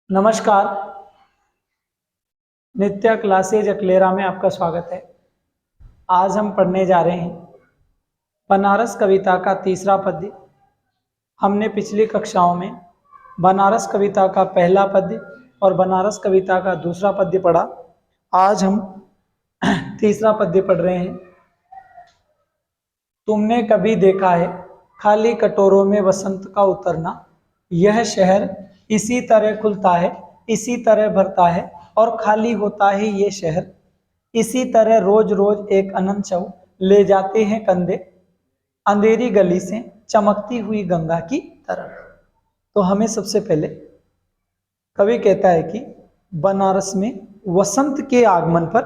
नमस्कार। नित्या क्लासेज अकलेरा में आपका स्वागत है। आज हम पढ़ने जा रहे हैं बनारस कविता का तीसरा पद्य। हमने पिछली कक्षाओं में बनारस कविता का पहला पद्य और बनारस कविता का दूसरा पद्य पढ़ा। आज हम तीसरा पद्य पढ़ रहे हैं। तुमने कभी देखा है खाली कटोरों में वसंत का उतरना, यह शहर इसी तरह खुलता है, इसी तरह भरता है और खाली होता है ये शहर। इसी तरह रोज रोज एक अनंत शव ले जाते हैं कंधे, अंधेरी गली से चमकती हुई गंगा की तरह। तो हमें सबसे पहले कवि कहता है कि बनारस में वसंत के आगमन पर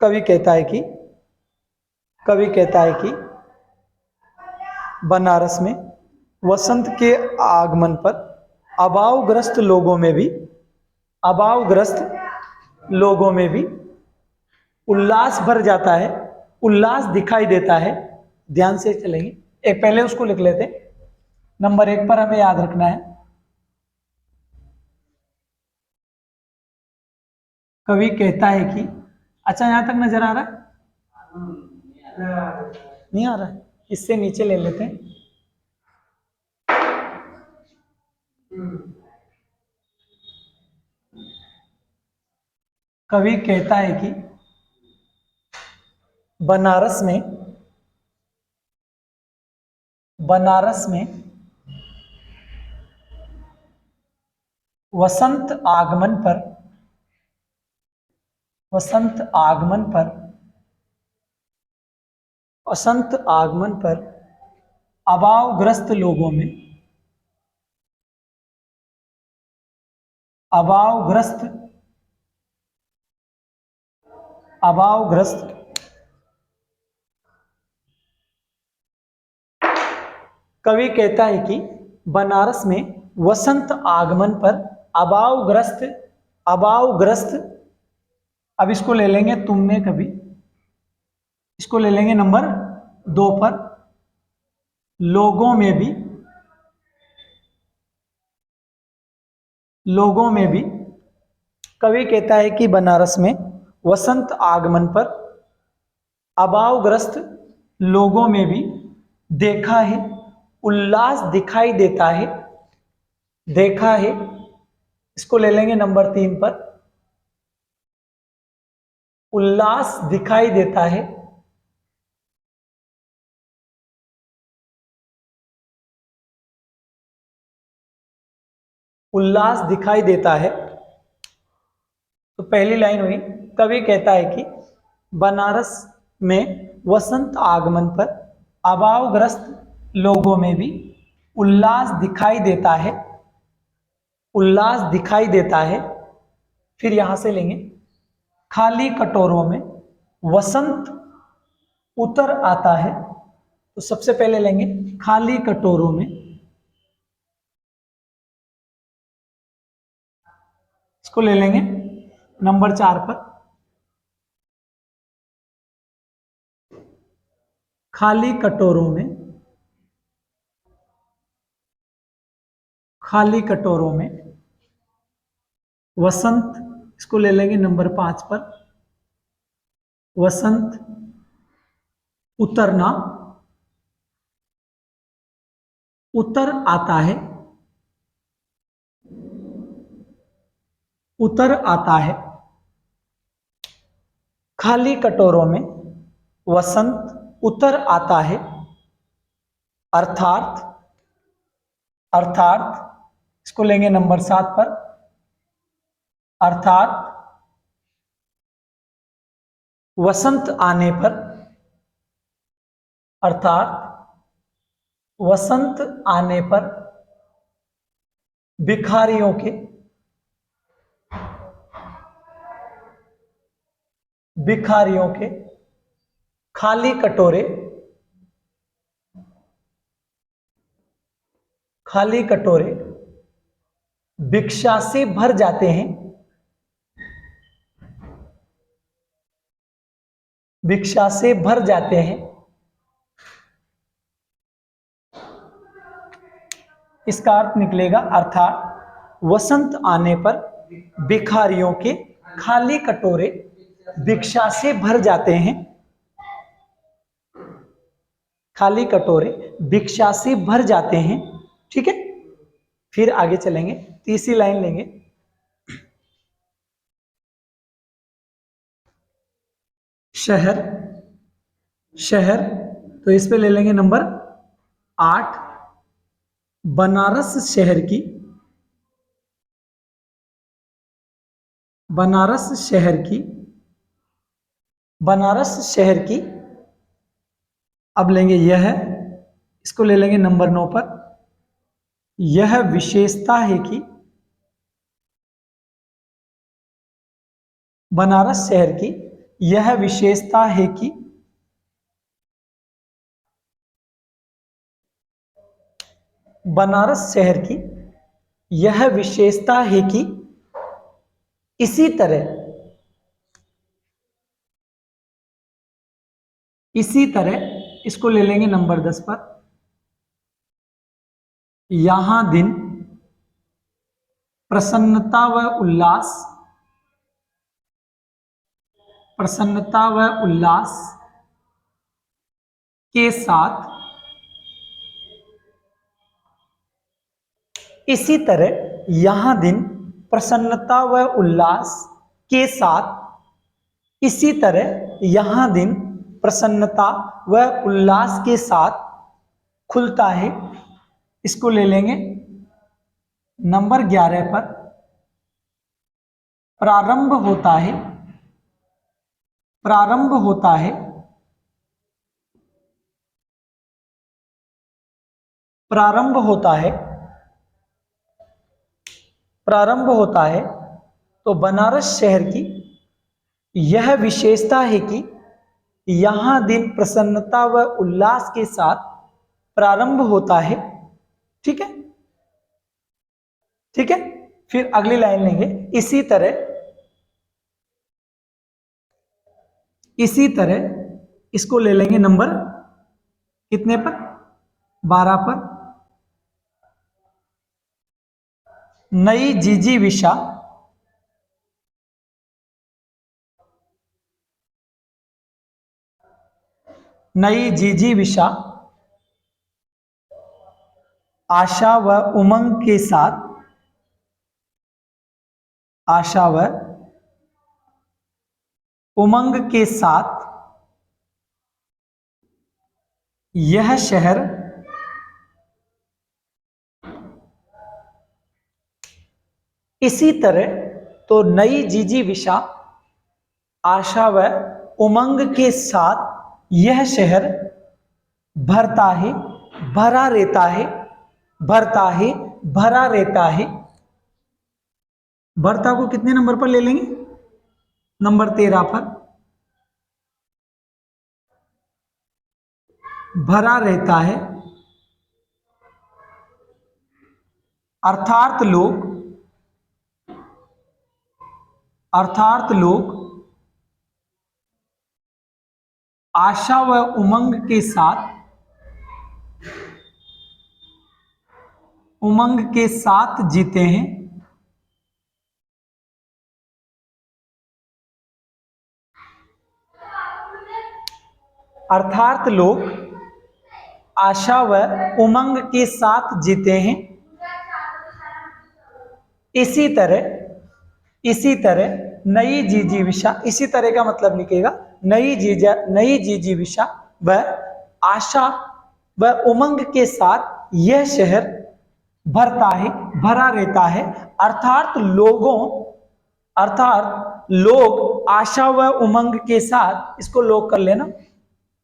कवि कहता है कि बनारस में वसंत के आगमन पर अभावग्रस्त लोगों में भी उल्लास भर जाता है, उल्लास दिखाई देता है। ध्यान से चलेंगे, एक पहले उसको लिख लेते। नंबर 1 पर हमें याद रखना है, कवि कहता है कि अच्छा यहां तक नजर आ रहा है? नहीं आ रहा है, इससे नीचे ले लेते हैं। कवि कहता है कि बनारस में वसंत आगमन पर अभावग्रस्त लोगों में अभावग्रस्त कवि कहता है कि बनारस में वसंत आगमन पर अभावग्रस्त अब इसको ले लेंगे तुमने कभी, इसको ले लेंगे नंबर 2 पर। लोगों में भी कवि कहता है कि बनारस में वसंत आगमन पर अभावग्रस्त लोगों में भी देखा है उल्लास दिखाई देता है। देखा है, इसको ले लेंगे नंबर 3 पर। उल्लास दिखाई देता है, उल्लास दिखाई देता है। तो पहली लाइन हुई, कवि कहता है कि बनारस में वसंत आगमन पर अभावग्रस्त लोगों में भी उल्लास दिखाई देता है, उल्लास दिखाई देता है। फिर यहां से लेंगे, खाली कटोरों में वसंत उतर आता है। तो सबसे पहले लेंगे खाली कटोरों में, इसको ले लेंगे नंबर 4 पर। खाली कटोरों में वसंत, इसको ले लेंगे नंबर 5 पर। वसंत उतरना, उतर आता है, उतर आता है। खाली कटोरों में वसंत उतर आता है, अर्थात इसको लेंगे नंबर 7 पर। अर्थात वसंत आने पर, भिखारियों के खाली कटोरे भिक्षा से भर जाते हैं, भिक्षा से भर जाते हैं। इसका अर्थ निकलेगा अर्थात वसंत आने पर भिखारियों के खाली कटोरे भिक्षा से भर जाते हैं, खाली कटोरे भिक्षा से भर जाते हैं। ठीक है, फिर आगे चलेंगे, तीसरी लाइन लेंगे। शहर, शहर तो इस पे ले लेंगे नंबर 8, बनारस शहर की, बनारस शहर की, बनारस शहर की। अब लेंगे यह, इसको ले लेंगे नंबर 9 पर। यह विशेषता है कि बनारस शहर की यह विशेषता है कि बनारस शहर की यह विशेषता है कि इसी तरह, इसी तरह इसको ले लेंगे नंबर 10 पर। यहां दिन प्रसन्नता व उल्लास, प्रसन्नता व उल्लास के साथ, इसी तरह यहां दिन प्रसन्नता व उल्लास के साथ, इसी तरह यहां दिन प्रसन्नता व उल्लास के साथ खुलता है। इसको ले लेंगे नंबर 11 पर। प्रारंभ होता है, प्रारंभ होता है, प्रारंभ होता है, प्रारंभ होता है। तो बनारस शहर की यह विशेषता है कि यहां दिन प्रसन्नता व उल्लास के साथ प्रारंभ होता है। ठीक है, ठीक है। फिर अगली लाइन लेंगे, इसी तरह, इसी तरह इसको ले लेंगे नंबर कितने पर, 12 पर। नई जीजी विशा, नई जीजी विशा आशा व उमंग के साथ, आशा व उमंग के साथ यह शहर इसी तरह, तो नई जीजी विशा आशा व उमंग के साथ यह शहर भरता है, भरा रहता है, भरता है, भरा रहता है। भरता को कितने नंबर पर ले लेंगे, नंबर 13 पर। भरा रहता है अर्थात लोग, अर्थात लोग आशा व उमंग के साथ, उमंग के साथ जीते हैं। अर्थात लोग आशा व उमंग के साथ जीते हैं। इसी तरह, इसी तरह नई जीजी विशा, इसी तरह का मतलब निकलेगा नई जीजी विशा व आशा व उमंग के साथ यह शहर भरता है, भरा रहता है। अर्थात लोगों, अर्थात लोग आशा व उमंग के साथ, इसको लोग कर लेना,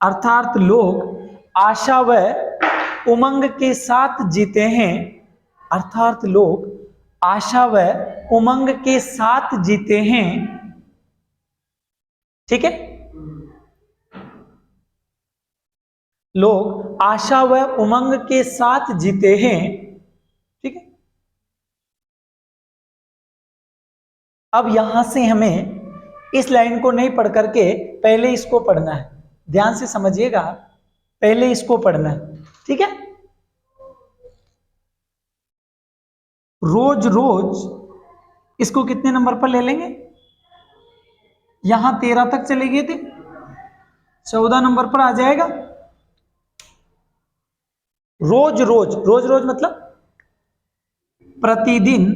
अर्थात लोग आशा व उमंग के साथ जीते हैं। अर्थात लोग आशा व उमंग के साथ जीते हैं। ठीक है, लोग आशा व उमंग के साथ जीते हैं। ठीक है, अब यहां से हमें इस लाइन को नहीं पढ़ करके पहले इसको पढ़ना है, ध्यान से समझिएगा, पहले इसको पढ़ना है। ठीक है, रोज रोज इसको कितने नंबर पर ले लेंगे? यहां 13 तक चले गए थे, 14 नंबर पर आ जाएगा। रोज रोज, रोज रोज मतलब प्रतिदिन,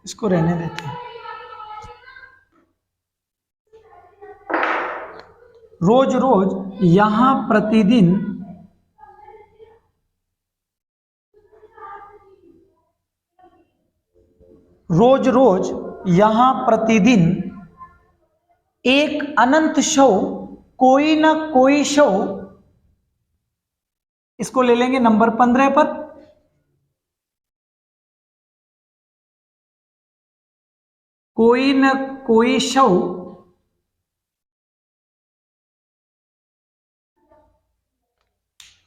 इसको रहने देते हैं। रोज रोज यहां प्रतिदिन रोज रोज यहां प्रतिदिन एक अनंत शव, कोई ना कोई शव, इसको ले लेंगे नंबर 15 पर। कोई न कोई शव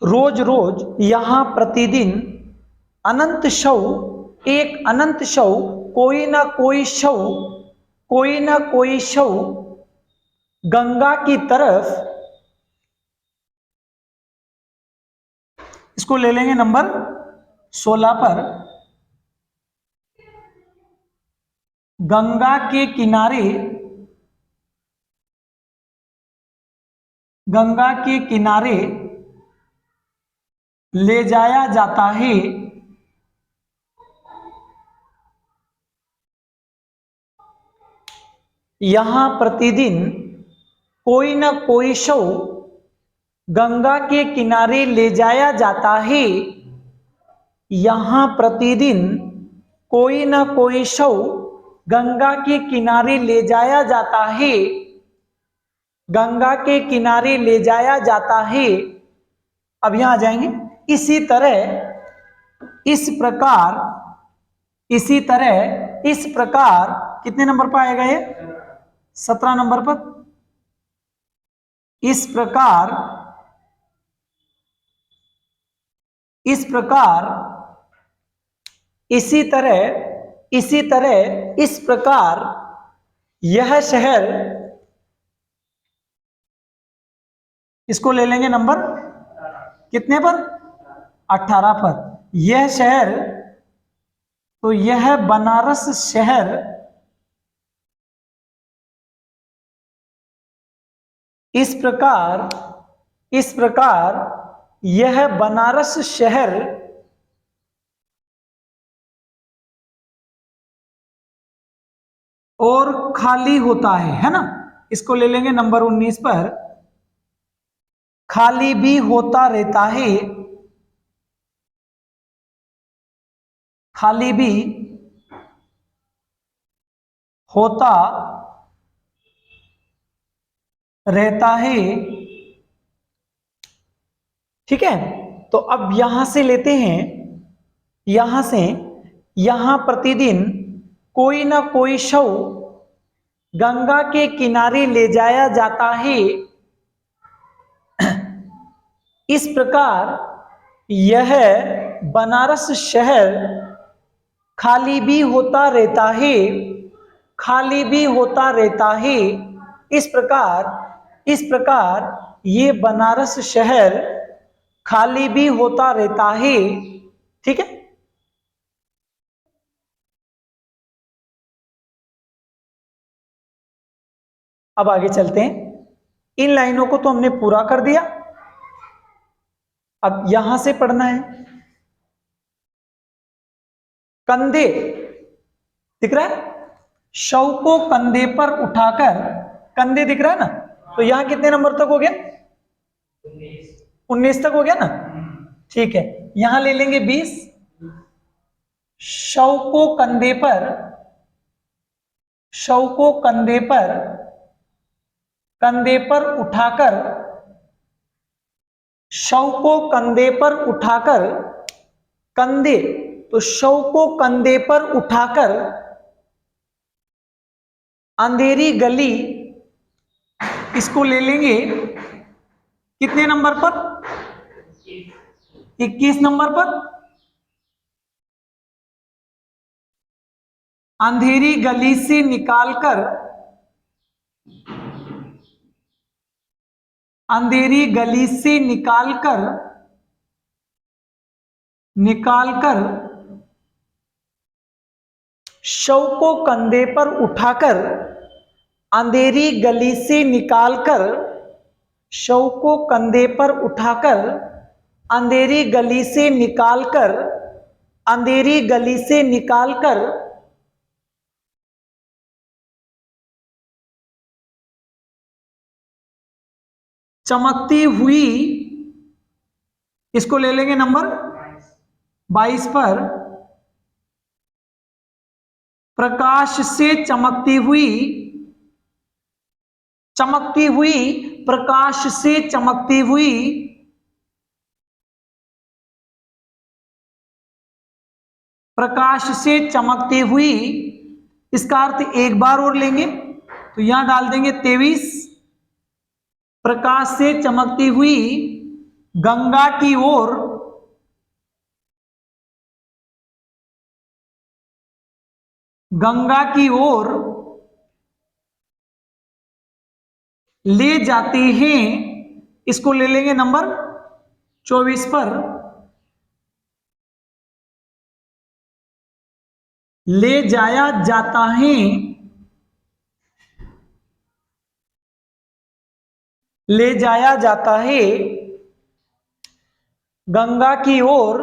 रोज रोज यहां प्रतिदिन अनंत शव, एक अनंत शव, कोई ना कोई शव, कोई ना कोई शव गंगा की तरफ, इसको ले लेंगे नंबर 16 पर। गंगा के किनारे, गंगा के किनारे ले जाया जाता है। यहां प्रतिदिन कोई ना कोई शव गंगा के किनारे ले जाया जाता है। यहां प्रतिदिन कोई ना कोई शव गंगा के किनारे ले जाया जाता है। गंगा के किनारे ले जाया जाता है। अब यहां आ जाएंगे। इसी तरह, इस प्रकार, इसी तरह, इस प्रकार, कितने नंबर पर आएगा ये? 17 नंबर पर। इस प्रकार, इस प्रकार, इसी तरह, इसी तरह, इस प्रकार यह शहर, इसको ले लेंगे नंबर कितने पर? 18 पर। यह शहर, तो यह बनारस शहर इस प्रकार, इस प्रकार यह बनारस शहर और खाली होता है ना? इसको ले लेंगे नंबर 19 पर। खाली भी होता रहता है, खाली भी होता रहता है। ठीक है, तो अब यहां से लेते हैं, यहां से, यहां प्रतिदिन कोई ना कोई शव गंगा के किनारे ले जाया जाता है। इस प्रकार यह बनारस शहर खाली भी होता रहता है, खाली भी होता रहता है। इस प्रकार, इस प्रकार ये बनारस शहर खाली भी होता रहता है। ठीक है, अब आगे चलते हैं। इन लाइनों को तो हमने पूरा कर दिया। अब यहां से पढ़ना है। कंधे दिख रहा है? शव को कंधे पर उठाकर, कंधे दिख रहा है ना? तो यहां कितने नंबर तक हो गया? 19 तक हो गया ना? ठीक है, यहां ले लेंगे 20। शव को कंधे पर, शव को कंधे पर, कंधे पर उठाकर, शव को कंधे पर उठाकर, कंधे, तो शव को कंधे पर उठाकर अंधेरी गली, इसको ले लेंगे कितने नंबर पर? 21 नंबर पर। अंधेरी गली से निकालकर, अंधेरी गली से निकालकर शव को कंधे पर उठाकर, अंधेरी गली से निकालकर शव को कंधे पर उठाकर, अंधेरी गली से निकालकर, अंधेरी गली से निकालकर चमकती हुई, इसको ले लेंगे नंबर 22 पर, प्रकाश से चमकती हुई, प्रकाश से चमकती हुई, प्रकाश से चमकती हुई, इसका अर्थ एक बार और लेंगे तो यहां डाल देंगे 23, प्रकाश से चमकती हुई गंगा की ओर, गंगा की ओर ले जाते हैं, इसको ले लेंगे नंबर 24 पर, ले जाया जाता है, ले जाया जाता है, गंगा की ओर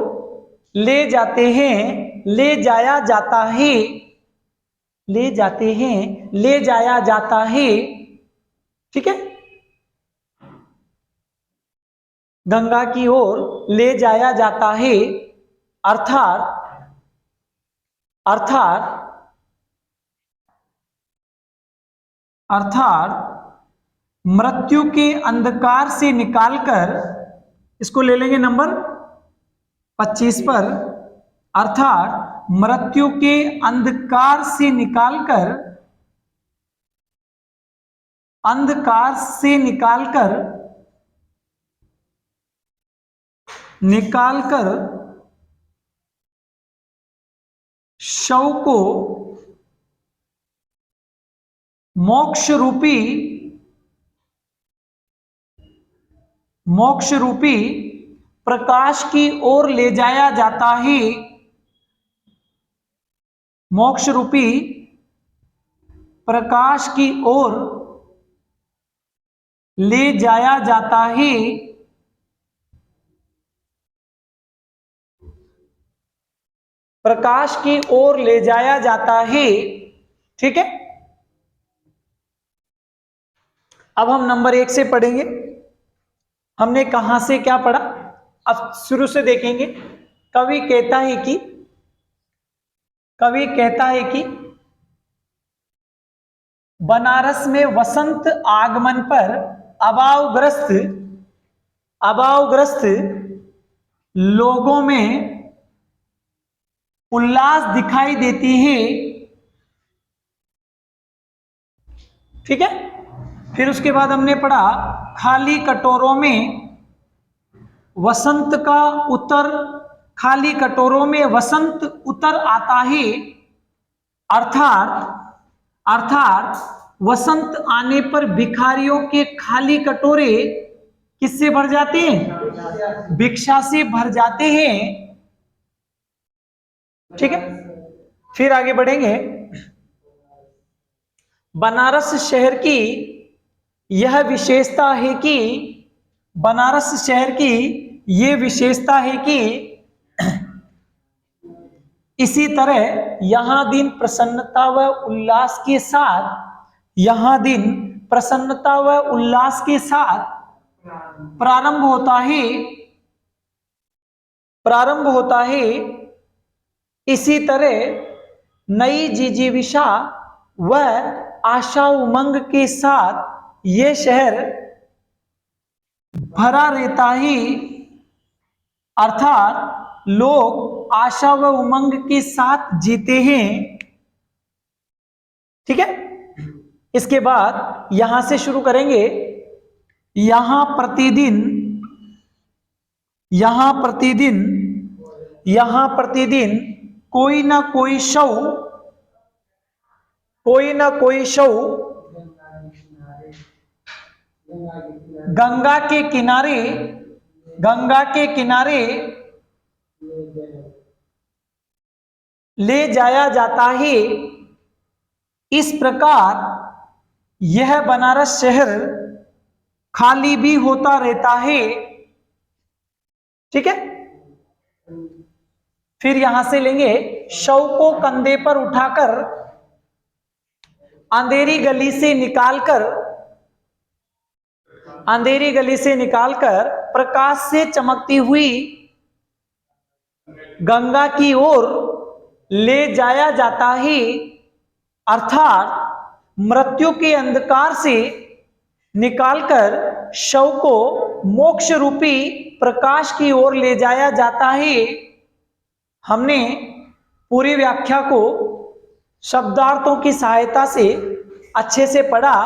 ले जाते हैं, ले जाया जाता है, ले जाते हैं, ले जाया जाता है, ठीक है, गंगा की ओर ले जाया जाता है, अर्थात अर्थात अर्थात मृत्यु के अंधकार से निकालकर, इसको ले लेंगे नंबर 25 पर, अर्थात मृत्यु के अंधकार से निकालकर, अंधकार से निकालकर शव को मोक्ष रूपी प्रकाश की ओर ले जाया जाता है, मोक्ष रूपी प्रकाश की ओर ले जाया जाता है, प्रकाश की ओर ले जाया जाता है, ठीक है। अब हम नंबर 1 से पढ़ेंगे। हमने कहां से क्या पढ़ा, अब शुरू से देखेंगे। कवि कहता है कि बनारस में वसंत आगमन पर अभावग्रस्त लोगों में उल्लास दिखाई देती है, ठीक है। फिर उसके बाद हमने पढ़ा खाली कटोरों में वसंत उतर आता है, अर्थात वसंत आने पर भिखारियों के खाली कटोरे किससे भर जाते हैं, भिक्षा से भर जाते हैं, ठीक है। फिर आगे बढ़ेंगे। बनारस शहर की यह विशेषता है कि इसी तरह यहां दिन प्रसन्नता व उल्लास के साथ प्रारंभ होता है। इसी तरह नई जिजीविषा व आशा उमंग के साथ ये शहर भरा रहता है, अर्थात लोग आशा व उमंग के साथ जीते हैं, ठीक है। इसके बाद यहां से शुरू करेंगे। यहां प्रतिदिन कोई ना कोई शव गंगा के किनारे, गंगा के किनारे ले जाया जाता है। इस प्रकार यह बनारस शहर खाली भी होता रहता है। ठीक है, फिर यहां से लेंगे, शव को कंधे पर उठाकर अंधेरी गली से निकालकर, अंधेरी गली से निकालकर प्रकाश से चमकती हुई गंगा की ओर ले जाया जाता है। अर्थात मृत्यु के अंधकार से निकालकर शव को मोक्ष रूपी प्रकाश की ओर ले जाया जाता है। हमने पूरी व्याख्या को शब्दार्थों की सहायता से अच्छे से पढ़ा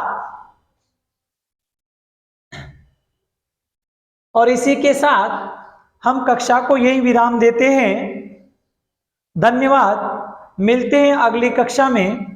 और इसी के साथ हम कक्षा को यही विराम देते हैं। धन्यवाद, मिलते हैं अगली कक्षा में।